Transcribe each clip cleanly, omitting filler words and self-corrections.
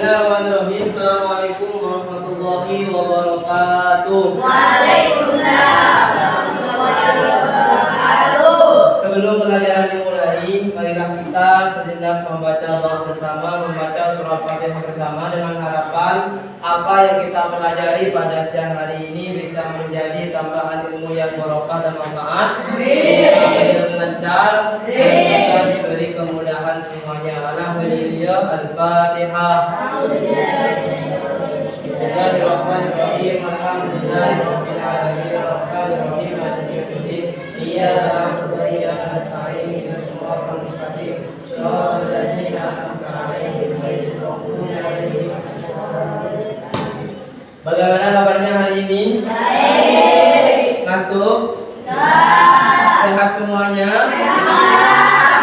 Bismillahirrahmanirrahim. Assalamualaikum warahmatullahi wabarakatuh. Waalaikumsalam warahmatullahi wabarakatuh. Sebelum pelajaran dimulai, marilah kita sejenak membaca doa bersama, membaca surah Fatihah bersama dengan harapan apa yang kita pelajari pada siang hari ini bisa menjadi tambahan ilmu yang barokah dan manfaat. Amin. Lancar, bisa diberi kemudahan semuanya. Alhamdulillah. Al-Fatihah. Bismillahirrahmanirrahim. Alhamdulillahirabbil alamin. Arrahmanirrahim. Maliki yaumiddin. Iyyaka na'budu wa iyyaka nasta'in. Ihdinas siratal mustaqim. Shiratal ladzina an'amta 'alaihim ghairil maghdubi 'alaihim waladdallin. Bagaimana kabarnya hari ini? Baik. Ngantuk? Tidak. Sehat semuanya? Sehat.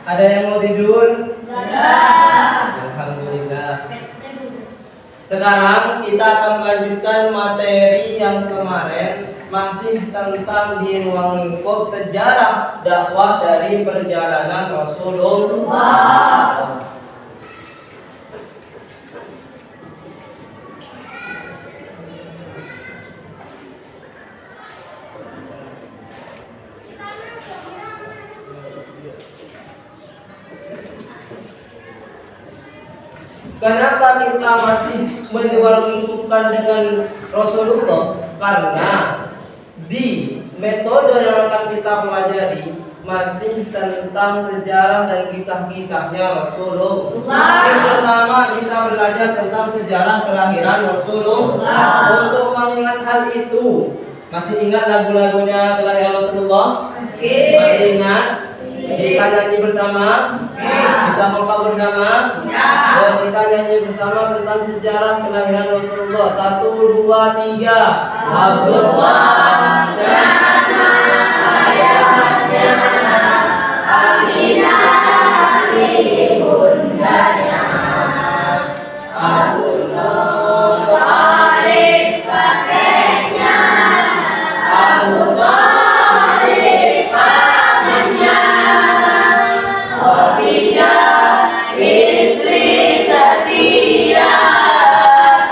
Ada yang mau tidur? Tidak. Alhamdulillah. Sekarang kita akan melanjutkan materi yang kemarin, masih tentang di ruang lingkup sejarah dakwah dari perjalanan Rasulullah. Kenapa kita masih menyuarakan dengan Rasulullah? Karena di metode yang akan kita pelajari masih tentang sejarah dan kisah-kisahnya Rasulullah. Yang pertama kita belajar tentang sejarah kelahiran Rasulullah. Untuk mengingat hal itu, masih ingat lagu-lagunya kelahiran Rasulullah? Masih ingat? Bisa nyanyi bersama? Bisa melompat bersama? Dan kita nyanyi bersama tentang sejarah kelahiran Rasulullah. 1, 2, 3. Abdullah dan ayahnya Aminah ibundanya Abu Thalib kakeknya Abu Thalib pamannya Khadijah istri setia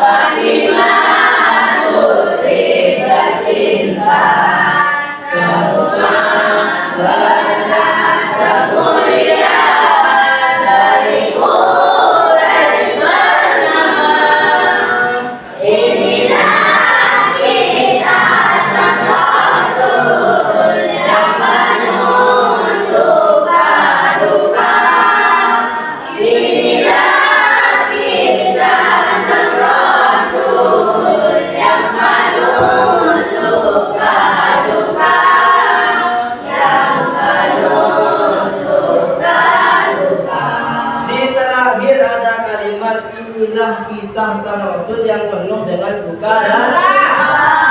Fatimah putri tercinta semua berasa mulia dari Quraisy bernama. Inilah kisah sang Rasul yang penuh suka duka. Inilah kisah sang Rasul yang penuh suka duka. Yang penuh suka duka. Di terakhir ada kalimat inilah kisah sang Rasul yang penuh dengan suka dan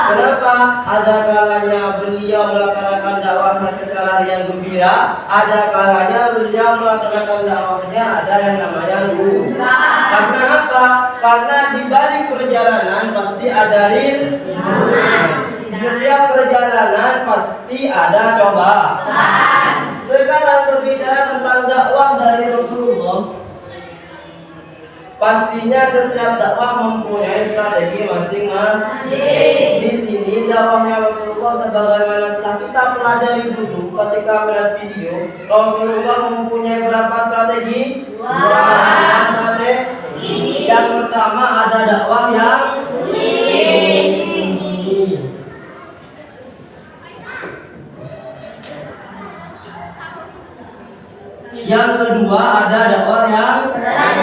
kenapa? Ada kalanya beliau melaksanakan dakwahnya secara riang gembira, ada kalanya beliau melaksanakan dakwahnya ada yang namanya luka. Karena apa? Karena di balik perjalanan pasti ada rintangan. Setiap perjalanan pasti ada cobaan. Sekarang berbicara tentang dakwah dari Rasulullah, pastinya setiap dakwah mempunyai strategi masing-masing. Di sini dakwahnya Rasulullah sebagaimana telah kita pelajari dulu ketika melihat video, Rasulullah mempunyai berapa strategi? Dua strategi. Yang pertama ada dakwah yang sembunyi. Yang kedua ada dakwah yang terangan.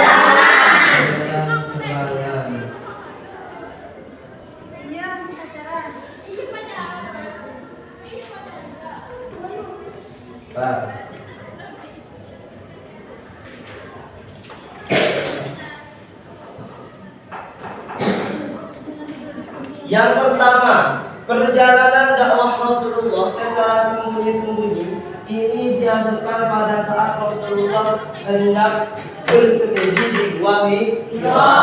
Yang pertama, perjalanan dakwah Rasulullah secara sembunyi-sembunyi ini dihasilkan pada saat Rasulullah hendak bersemedi di Gua Hira.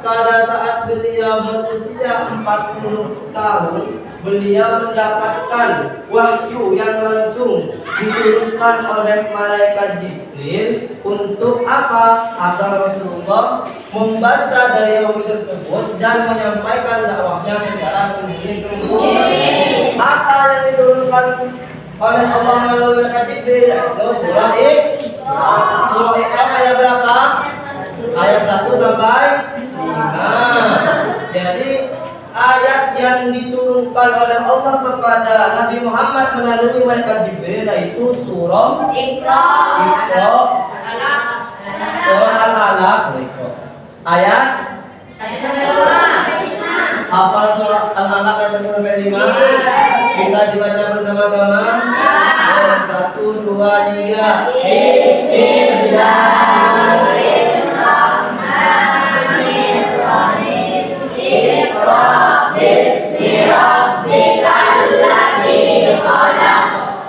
Pada saat beliau berusia 40 tahun, beliau mendapatkan wahyu yang langsung diturunkan oleh malaikat Jibril untuk apa? Agar Rasulullah membaca dari wahyu tersebut dan menyampaikan dakwahnya secara sembunyi-sembunyi. Apa yang diturunkan oleh Allah melalui malaikat Jibril? Yaitu surah Iqra. Surah Iqra ayat berapa? Ayat 1 sampai 5. Jadi ayat yang diturunkan oleh Allah kepada Nabi Muhammad melalui malaikat Jibril yaitu surah Iqra. Surah Al-Alaq. Ayat hafal surah Al-Alaq ayat 1 sampai 5? Bisa dibaca bersama-sama? 1, 2, 3. Bismillahirrahmanirrahim. Iqra bismi rabbikal ladzi khalaq.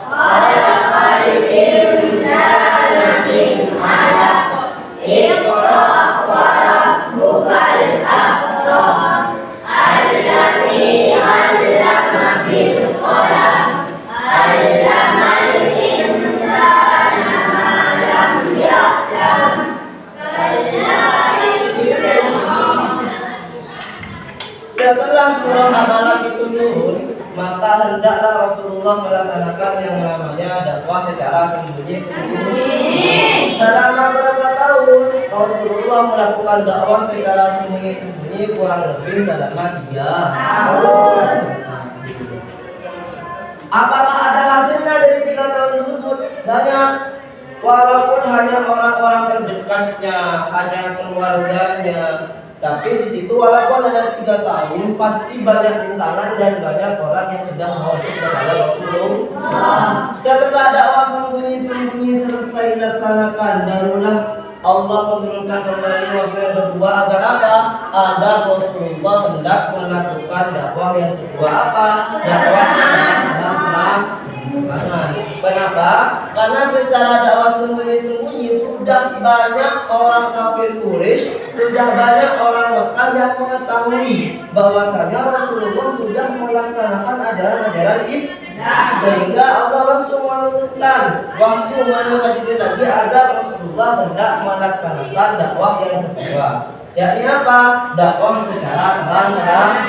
Khalaqal insana min 'alaq. Iqra wa rabbukal akram. Alladzi 'allama bil qalam. 'Allamal insana ma lam ya'lam. Setelah surah Al-Alaq itu turun, maka hendaklah Rasulullah melaksanakan yang namanya dakwah secara sembunyi-sembunyi. Selama berapa tahun Rasulullah melakukan dakwah secara sembunyi-sembunyi? Kurang lebih selama 3 tahun. Apakah ada hasilnya dari 3 tahun tersebut? Banyak. Walaupun hanya orang-orang terdekatnya, hanya keluarganya, tapi di situ walaupun ada 3 tahun, pasti banyak rintangan dan banyak orang yang sudah mau ikut kepada Rasulullah. Setelah dakwah sembunyi-sembunyi selesai dilaksanakan, barulah Allah menurunkan kembali wahyu yang kedua agar apa? Agar Rasulullah hendak melakukan dakwah yang kedua apa? Dakwah dalam peperangan. Kenapa? Karena secara dakwah sembunyi-sembunyi sudah banyak orang kafir Quraisy, sudah banyak orang Mekah yang mengetahui bahwasanya Rasulullah sudah melaksanakan ajaran-ajaran Islam, sehingga Allah langsung menurunkan wahyu melalui Jibril lagi agar Rasulullah hendak melaksanakan dakwah yang kedua. Yakni apa? Dakwah secara terang-terangan.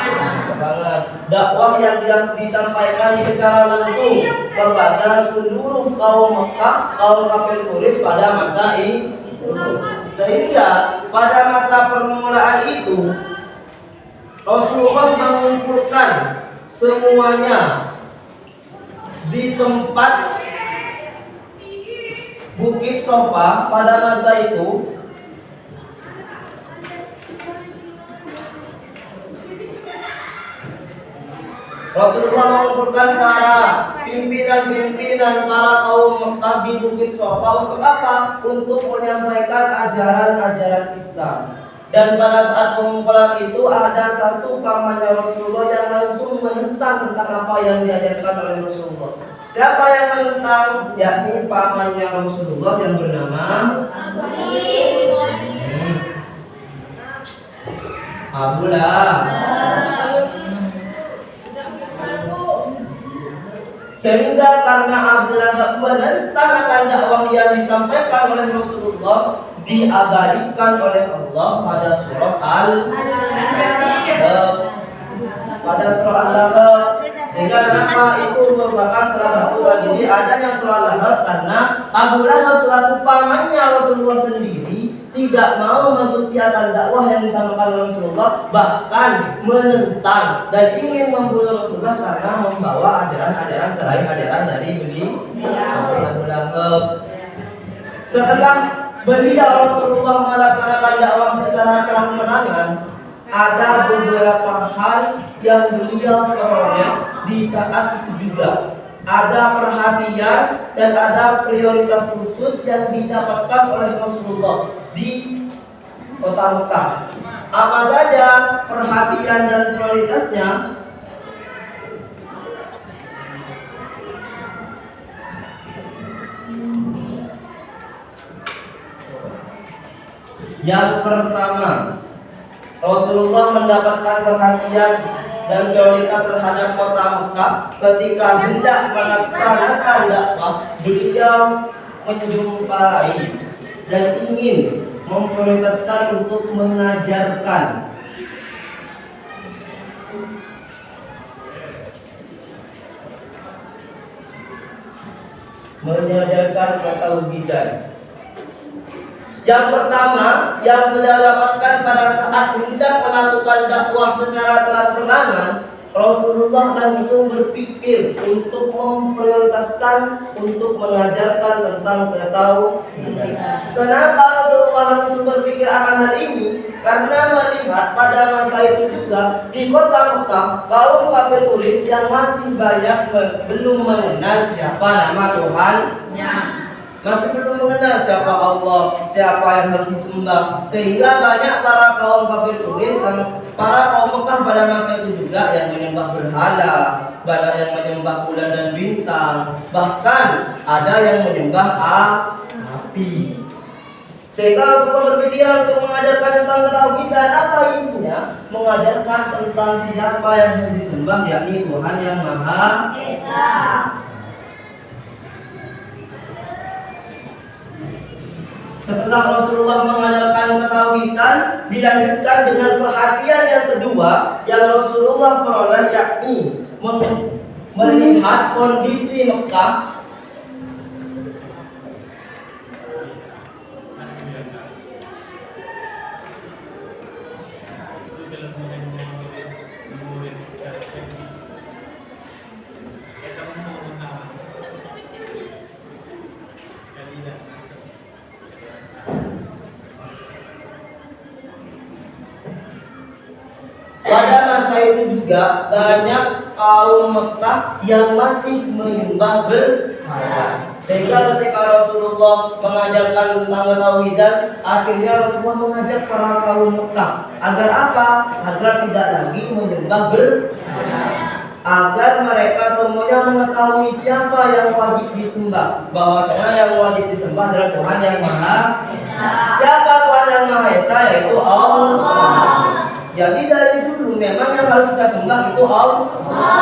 Dakwah yang disampaikan secara langsung kepada seluruh kaum Mekah, kaum kafir Quraisy pada masa itu. Sehingga pada masa permulaan itu Rasulullah mengumpulkan semuanya di tempat Bukit Sofa pada masa itu. Rasulullah mengumpulkan para pimpinan-pimpinan para kaum Mekah di Bukit Sofa untuk apa? Untuk menyampaikan ajaran-ajaran Islam. Dan pada saat pengumpulan itu ada satu pamannya Rasulullah yang langsung menentang tentang apa yang diajarkan oleh Rasulullah. Siapa yang menentang? Yakni pamannya Rasulullah yang bernama Abu Lahab. Sehingga karena Abu Lahab menentang akan dakwah yang disampaikan oleh Rasulullah, diabadikan oleh Allah pada surah Al-Lahab. Sehingga kenapa itu merupakan salah satu tragedi adanya surah Al-Lahab, karena Abu Lahab selaku pamannya Rasulullah sendiri tidak mau mengikuti akan dakwah yang disampaikan oleh Rasulullah, bahkan menentang dan ingin membunuh Rasulullah karena membawa ajaran-ajaran selain ajaran dari beliau. Abu Lahab. Setelah beliau Rasulullah melaksanakan dakwah secara terang-terangan, ada beberapa hal yang beliau peroleh di saat itu juga. Ada perhatian dan ada prioritas khusus yang didapatkan oleh Rasulullah di kota Mekah. Apa saja perhatian dan prioritasnya? Yang pertama, Rasulullah mendapatkan perhatian dan prioritas terhadap kota Mekah. Ketika hendak melaksanakan dakwah, beliau menjumpai dan ingin memprioritaskan untuk mengajarkan ketauhidan. Yang pertama yang beliau dapatkan pada saat hendak melakukan dakwah secara terang-terangan, Rasulullah langsung berpikir untuk memprioritaskan untuk mengajarkan tentang ketauhidan. Kenapa Rasulullah langsung berpikir akan hal ini? Karena melihat pada masa itu juga di kota Mekah kaum kafir Quraisy yang masih banyak belum mengenal siapa nama Tuhannya, masih belum mengenal siapa Allah, siapa yang harus disembah, sehingga banyak para kaum kafir Quraisy dan para kaum Mekah pada masa itu juga yang menyembah berhala, banyak yang menyembah bulan dan bintang, bahkan ada yang menyembah api. Sehingga Rasulullah berpikir untuk mengajarkan tentang ketauhidan. Apa isinya? Mengajarkan tentang siapa yang harus disembah, yakni Tuhan yang Maha Esa. Setelah Rasulullah mengajarkan ketauhidan, dilanjutkan dengan perhatian yang kedua yang Rasulullah peroleh, yakni melihat kondisi Mekah. Pada masa itu juga banyak kaum Mekah yang masih menyembah berhala. Sehingga ketika Rasulullah mengajarkan tentang ketauhidan, akhirnya Rasulullah mengajak para kaum Mekah agar apa? Agar tidak lagi menyembah berhala, agar mereka semuanya mengetahui siapa yang wajib disembah, bahwasanya yang wajib disembah adalah Tuhan yang Maha Esa. Siapa Tuhan yang Maha Esa? Yaitu Allah. Jadi dari dulu memang yang harus kita sembah itu Allah.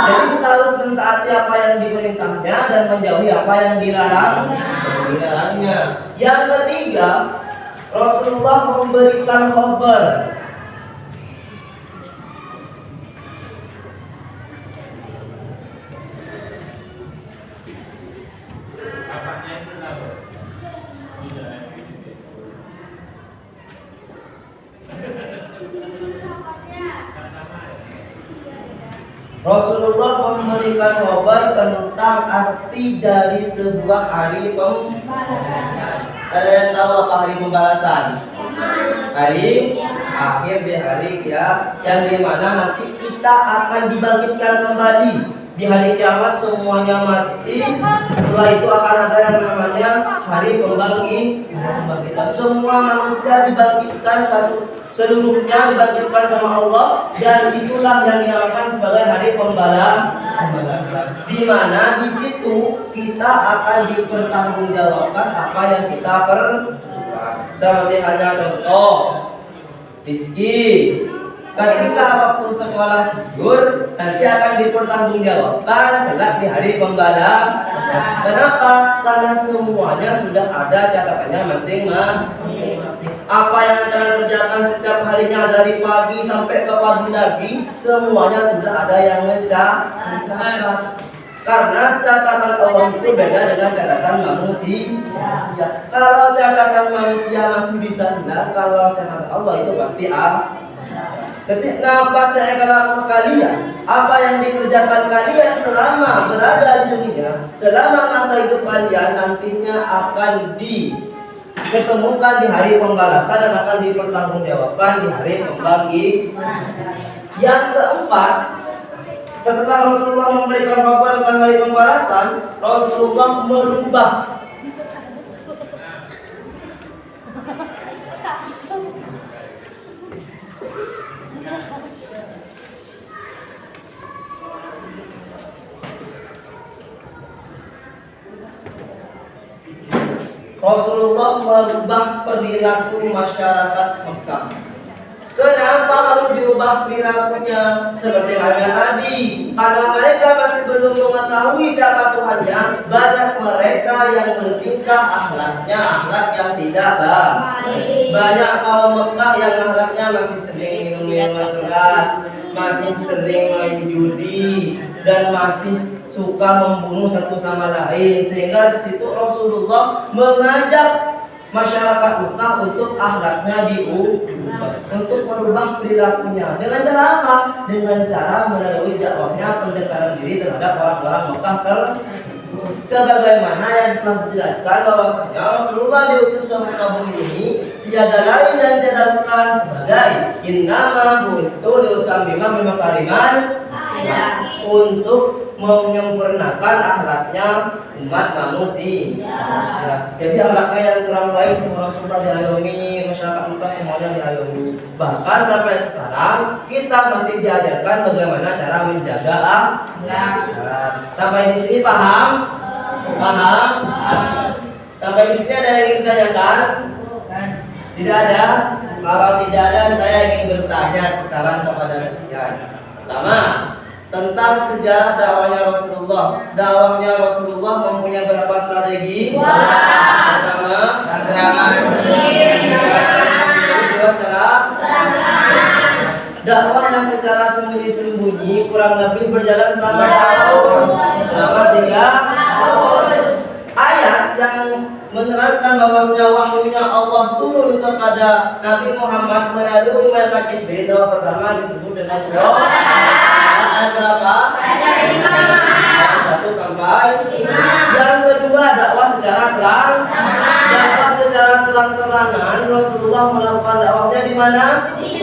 Jadi kita harus mentaati apa yang diperintahnya dan menjauhi apa yang dilarangnya. Yang ketiga, Rasulullah memberikan khabar. Rasulullah memberikan khabar tentang arti dari sebuah hari pembalasan. Ada yang tahu apa hari pembalasan? Hari akhir di hari kiamat, yang dimana nanti kita akan dibangkitkan kembali di hari kiamat, semuanya mati. Setelah itu akan ada yang namanya hari pembangkitan. Semua manusia dibangkitkan seluruhnya dibangkitkan sama Allah, dan itulah yang dinamakan sebagai hari pembalasan. Di mana di situ kita akan dipertanggungjawabkan apa yang kita perbuat. Seperti halnya contoh rizki. Ketika waktu sekolah gugur, nanti akan dipertanggungjawabkan kelak di hari pembalasan. Kenapa? Karena semuanya sudah ada catatannya masing-masing. Apa yang kalian kerjakan setiap harinya dari pagi sampai ke pagi lagi, semuanya sudah ada yang mencatat. Karena catatan Allah itu beda dengan catatan manusia. Kalau catatan manusia masih bisa hilang, kalau catatan Allah itu pasti ada. Ketika apa saya lakukan kalian, apa yang dikerjakan kalian selama berada di dunia, selama masa hidup kalian, nantinya akan diketemukan di hari pembalasan dan akan dipertanggungjawabkan di hari pembangkitan. Yang keempat, setelah Rasulullah memberikan kabar tentang hari pembalasan, Rasulullah merubah perilaku masyarakat Mekah. Kenapa harus perlu diubah perilakunya seperti halnya tadi. Karena mereka masih belum mengetahui siapa Tuhannya, banyak mereka yang mentingkah akhlaknya, akhlak yang tidak baik. Banyak kaum Mekah yang akhlaknya masih sering minum minuman keras, masih sering main judi, dan masih suka membunuh satu sama lain. Sehingga di situ Rasulullah mengajak masyarakat Mekah untuk akhlaknya diubah, untuk merubah perilakunya. Dengan cara apa? Dengan cara melalui dakwahnya pendekatan diri terhadap orang-orang Mekah tersebut. Sebagaimana yang telah dijelaskan bahwasanya Rasulullah diutus ke Mekah bumi ini tiada lain dan tiada bukan sebagai innama bu'itsu liutammima bimakariman untuk menyempurnakan akhlaknya umat manusia. Jadi akhlaknya yang kurang baik semua Rasulullah diayomi, masyarakat Mekah semuanya diayomi. Bahkan sampai sekarang kita masih diajarkan bagaimana cara menjaga akhlak. Sampai di sini paham? Paham? Sampai di sini ada yang ingin ditanyakan? Tidak ada? Kalau tidak ada, saya ingin bertanya sekarang kepada kalian. Pertama, tentang sejarah dakwahnya Rasulullah. Dakwahnya Rasulullah mempunyai berapa strategi? Pertama, kedua cara dakwah yang secara sembunyi-sembunyi kurang lebih berjalan selama tahun. Selama 3 tahun. Ayat yang menerangkan bahwasanya wahyunya Allah turun kepada Nabi Muhammad melalui malaikat Jibril. Yang pertama disebut dengan surah. Ayat berapa? Ayat 1 sampai 5. Yang kedua dakwah secara terang. Dakwah secara terang-terangan Rasulullah melakukan dakwahnya di mana? Di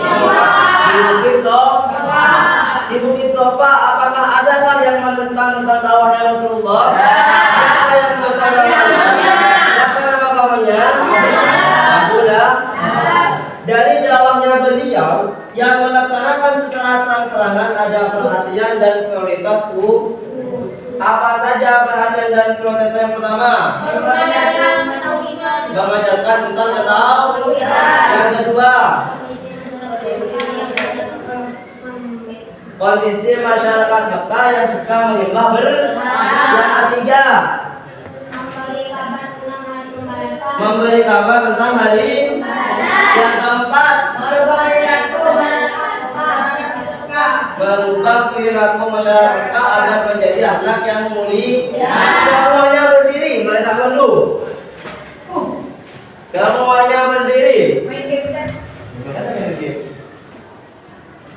Bukit Sofa. Di Bukit Sofa apakah adakah yang menentang dakwahnya Rasulullah? Siapa yang menentang dakwahnya? Siapa nama pamannya? Abdullah. Dari dakwahnya beliau yang melaksanakan secara terang-terangan ada perhatian dan prioritasku. Apa saja perhatian dan prioritas yang pertama? Mengajarkan tentang ketauhidan. Yang kedua, kondisi masyarakat Mekah yang suka menyembah berhala. Yang ketiga, memberi kabar tentang hari. Yang keempat, mengubah perilaku masyarakat agar menjadi akhlak yang mulia. Semuanya berdiri, mari tangan dulu. Semuanya berdiri.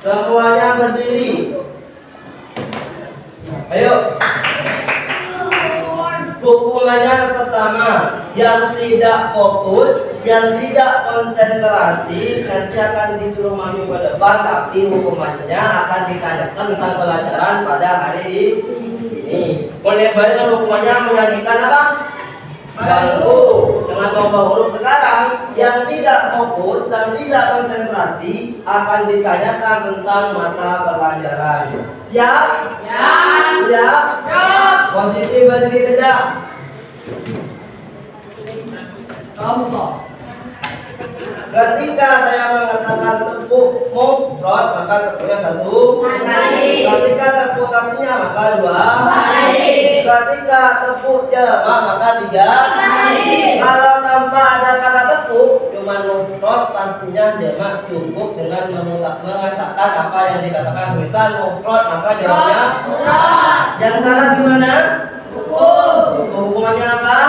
Semuanya berdiri. Ayo. Hukumannya tetap sama. Yang tidak fokus, yang tidak konsentrasi nanti akan disuruh maju ke depan, tapi hukumannya akan ditanyakan tentang pelajaran pada hari ini. Menebarkan hukumannya menyanyikan apa? Bangku dengan lomba huruf. Sekarang yang tidak fokus dan tidak konsentrasi akan ditanyakan tentang mata pelajaran. Siap? Ya. Siap? Ya. Posisi berdiri tegak. Ketika saya mengatakan tepuk mufrad maka tepuknya 1 kali. Ketika tepuk tasnya maka 2 kali. Ketika tepuk jamak maka 3 kali. Kalau tanpa ada kata tepuk cuma mufrad pastinya jamak cukup dengan mengatakan apa yang dikatakan. Misal mufrad maka jawabnya mufrad. Yang salah gimana? Hukumannya apa?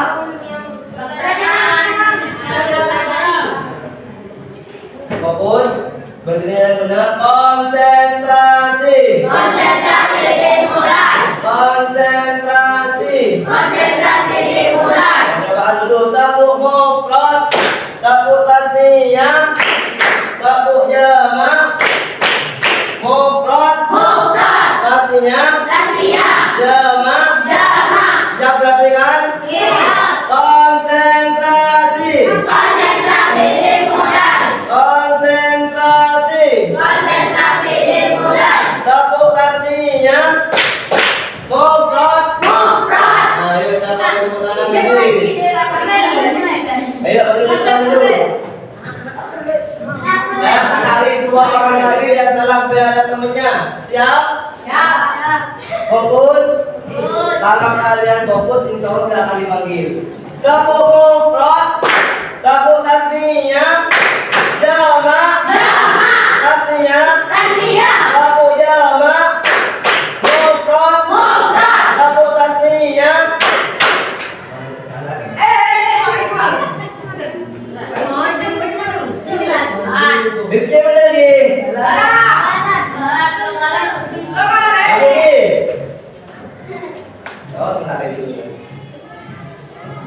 Fokus, berdiri yang benar, konsentrasi. Konsentrasi dimulai. Konsentrasi. Konsentrasi dimulai. Percobaan dulu, tepuk mufrad, tepuk tasniyah, tepuk jamak, mufrad, tasniyah, jamak. Siap berarti kan? Iya. Konsentrasi. Konsentrasi dimulai. Konsentrasi. Konsentrasi dimulai. Tepuk tasniyah. Mufrad. Ayo siapa yang tepuk tangan dulu? Ayo beri tangan dulu. Saya cari 2 orang lagi yang sampai ada temennya. Siap? Siap. Fokus. Kalau kalian fokus, insya Allah tidak akan dipanggil. Tepuk mufrad, tepuk tasniah, jamak, tasniah, tepuk jamak, mufrad, tepuk tasniah. Rizky mana lagi? Kamu ni? Oh, bentar lagi.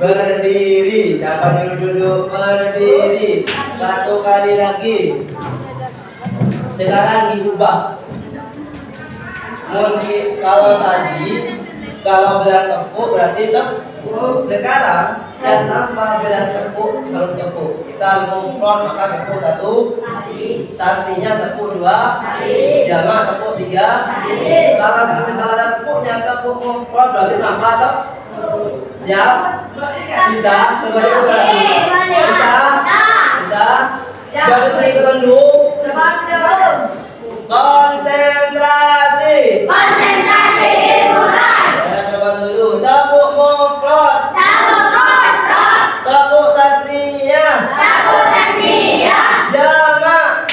Berdiri. Siapa nyuruh duduk? Berdiri. Satu kali lagi. Sekarang diubah. Mungkin kalau tadi kalau bilang tepuk berarti tepuk. Sekarang yang tanpa bilang tepuk harus tepuk. Misal mufrad maka tepuk 1, tasniah tepuk 2, jamak tepuk 3. Kalau misal ada tepuknya tepuk mufrad berarti tanpa tepuk. Siap? Bisa? Terbalik berarti? Bisa? Bisa? Jadi sering ketemu. Konsentrasi. Ya, coba dulu. Tepuk mufrad. Tepuk tasniah. Jamak.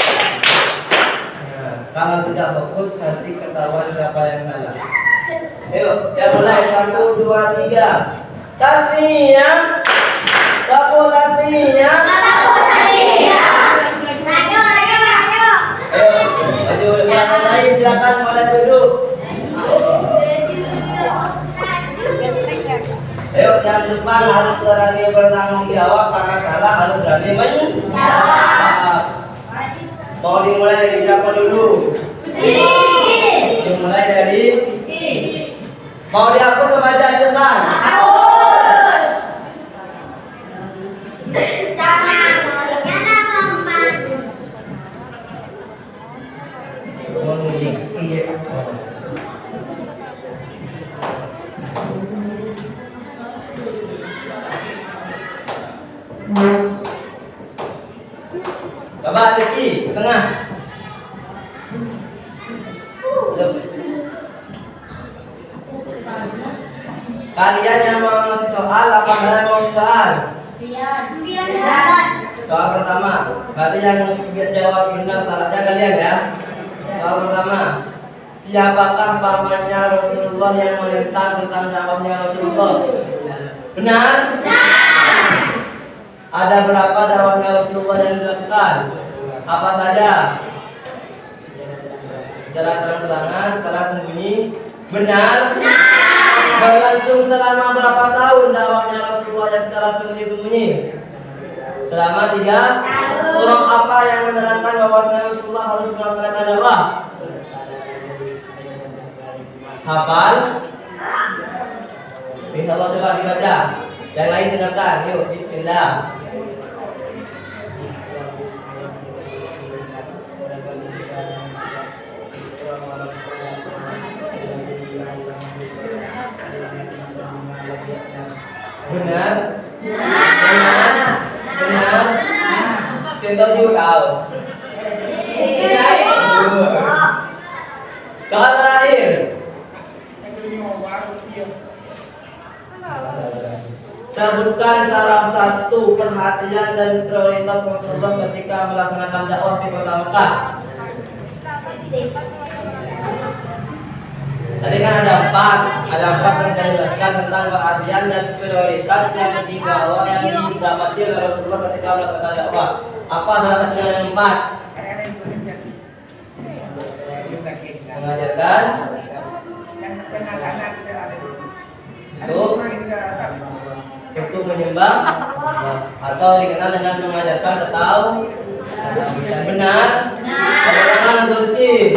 Nah, kalau tidak fokus nanti ketahuan siapa yang salah. Ayo, saya mulai 1, 2, 3. Tasniah. Tepuk tasniah. Ayo, masih yang lain silakan pada duduk. Ayo, yang depan harus berani bertanggung jawab karena salah harus berani menjawab. Mau dimulai dari siapa dulu? Dimulai dari mau dihapus sama di depan? Iya. Coba Rizky ke tengah. Kalian yang mau ngasih soal apa kalian mau soal? Soal pertama, berarti yang jawab benar salahnya kalian ya. Soal pertama, siapakah pamannya Rasulullah yang menentang tentang dakwahnya Rasulullah? Benar? Ada berapa dakwahnya Rasulullah yang dilakukan? Apa saja? Secara terang-terangan, secara sembunyi. Benar? Berlangsung selama berapa tahun dakwahnya Rasulullah yang secara sembunyi-sembunyi? Selama 3 surah. Apa yang menerangkan bahwa Rasulullah harus melaksanakan dakwah? Hafal? Insya Allah coba dibaca. Yang lain dengarkan. Yuk, bismillah. Benar? Benar? Setuju kau? Soal terakhir. Sebutkan salah satu perhatian dan prioritas Rasulullah ketika melaksanakan dakwah di kota Mekah. Tadi kan ada empat yang dijelaskan tentang perhatian dan prioritas yang dibawa yang didapati oleh Rasulullah ketika melakukan dakwah. Apa salah satu yang 4? Mengajarkan untuk menyembah atau dikenal dengan mengajarkan tahu dan benar. Tangan untuk Rizky.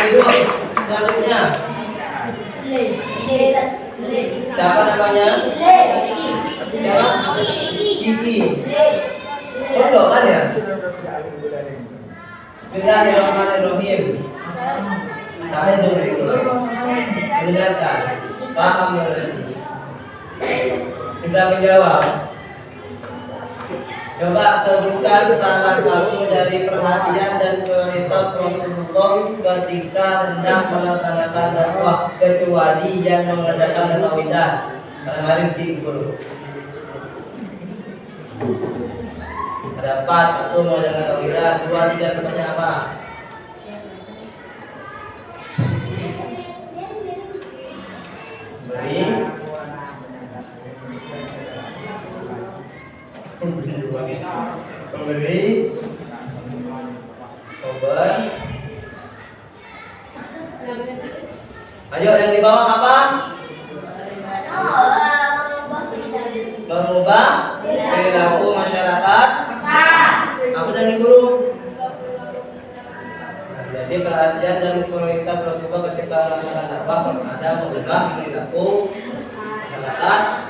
Duduk selanjutnya. Siapa namanya? Siapa? Kiki. Pondok kan ya? Bismillahirrahmanirrahim. Kalian dengarkan. Paham ya Rizky? Bisa menjawab. Coba sebutkan salah satu dari perhatian dan prioritas Rasulullah ketika hendak melaksanakan dakwah kecuali yang mengadakan tawidah. Barangkali sedikit dulu. Ada 4, 1 mengadakan tawidah, 2, 3 tempatnya apa? Beri. Pemberi, coba. Ayo yang di bawah apa? Mengubah perilaku masyarakat. Apa dari guru? Jadi perhatian dan prioritas Rasulullah ketika melakukan dakwah ada mengubah perilaku masyarakat.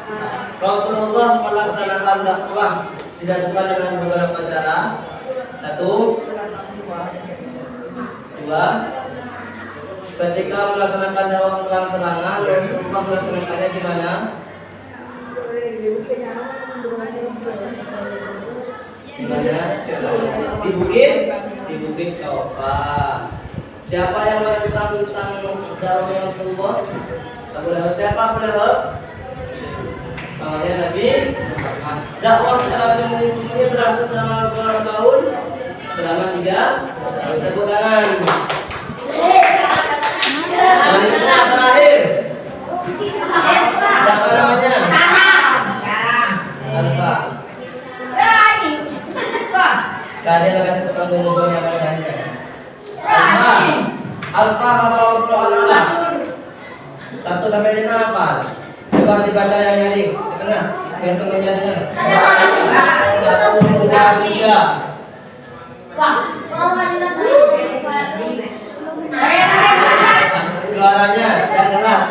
Rasulullah melaksanakan dakwah dilakukan dengan beberapa cara. 1, 2. Ketika melaksanakan dakwah terang-terangan, Rasulullah melaksanakannya di mana? Di mana? Di bukit? Di bukit Safa. Siapa yang menentang dakwah Rasulullah? Abu Lahab. Siapa Abu Lahab? Nabi. Dakwah secara sembunyi-sembunyi berlangsung selama berapa tahun? Selama 3 tahun. Tepuk tangan. Selanjutnya terakhir. Siapa namanya? Alfa. Kalian akan satu panggung ngomong yang mana? Alfa. Alfa hafal surah Al-Alaq. 1 sampai 5 hafal. Coba dibaca yang nyaring ke tengah biar temannya dengar. 1, 2, 3. Suaranya yang keras.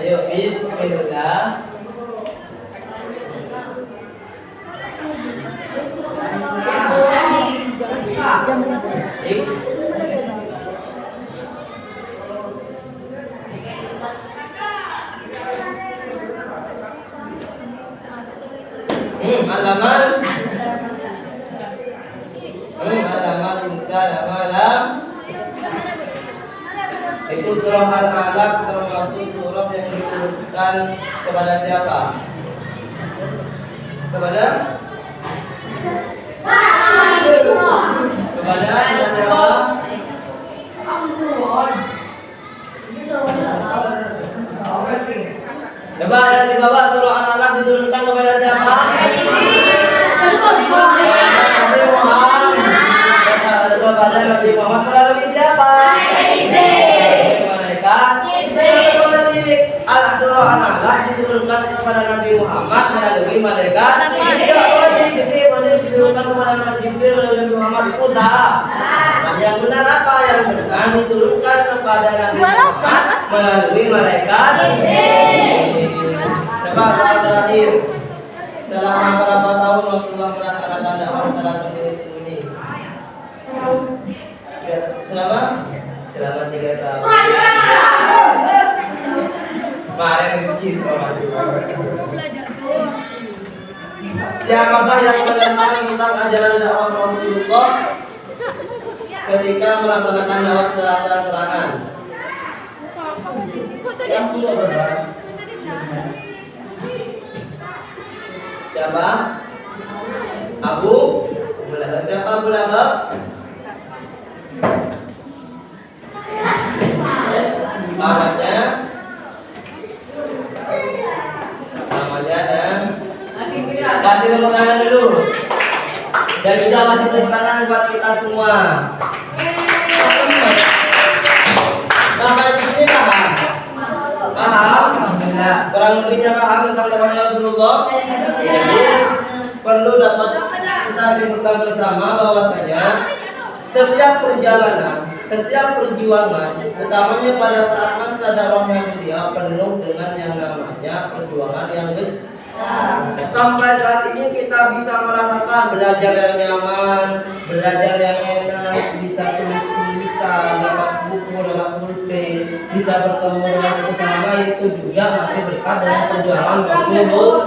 Ayo, bismillah. Alaman insan malam. Itu surah Al-Alaq termasuk surah yang diturunkan kepada siapa? Kepada siapa? Coba yang di bawah surah Al-Alaq diturunkan kepada siapa? Nabi Muhammad. Kepada Nabi Muhammad melalui siapa? Malaikat. Surah Al-Alaq diturunkan kepada Nabi Muhammad melalui malaikat. Diturunkan kepada Nabi Jibril melalui Nabi Muhammad itu sah. Nah, yang benar apa? Yang benar diturunkan kepada Nabi Muhammad melalui malaikat. Coba soal terakhir. Selama berapa tahun Rasulullah melaksanakan dakwah secara sembunyi-sembunyi? Selama 3 tahun. Kemarin rezeki semua. Siapakah yang menentang tentang ajaran dakwah Rasulullah ketika melaksanakan dakwah secara terang-terangan? Yang kedua berapa? Siapa? Abu Lahab. Siapa Abu Lahab? Namanya dan kasih tepuk tangan dulu. Dan juga kasih tepuk tangan buat kita semua. Sampai di sini paham? Paham? Kurang lebihnya paham tentang dakwahnya Rasulullah. Jadi perlu dapat kita simpulkan bersama bahwasanya setiap perjalanan, setiap perjuangan, utamanya pada saat masa dakwahnya beliau penuh dengan yang namanya perjuangan yang besar. Sampai saat ini kita bisa merasakan belajar yang nyaman, belajar yang enak, bisa tulis tulisan, dapat buku, dapat pulpen, bisa bertemu dengan satu sama lain, itu juga masih berkat dengan perjuangan Rasulullah.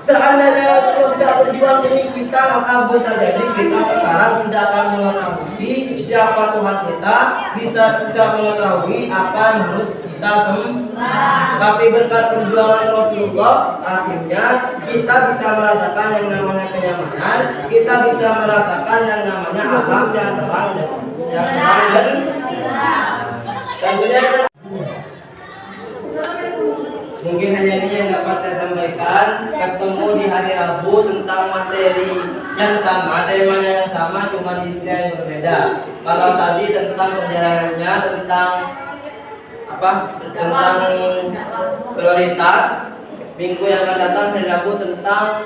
Seandainya Rasulullah tidak berjuang demi kita, maka bisa jadi kita sekarang tidak akan mengetahui siapa Tuhan kita, bisa tidak mengetahui apa yang harus kita sembah. Tapi berkat perjuangan Rasulullah, akhirnya kita bisa merasakan yang namanya kenyamanan, kita bisa merasakan yang namanya alam yang terang dan tentunya mungkin hanya ini yang dapat saya sampaikan. Ketemu di hari Rabu tentang materi yang sama, temanya yang sama, cuma di istilah yang berbeda. Kalau tadi tentang perjalanannya, tentang apa? Tentang prioritas. Minggu yang akan datang hari Rabu tentang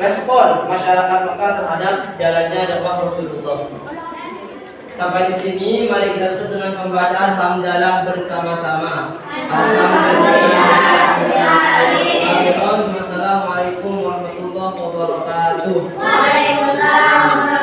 respon masyarakat Mekah terhadap jalannya dakwah Rasulullah. Sampai di sini, mari kita tutup dengan pembacaan hamdalah bersama-sama. Alhamdulillah. Assalamualaikum warahmatullahi wabarakatuh. Waalaikumsalam.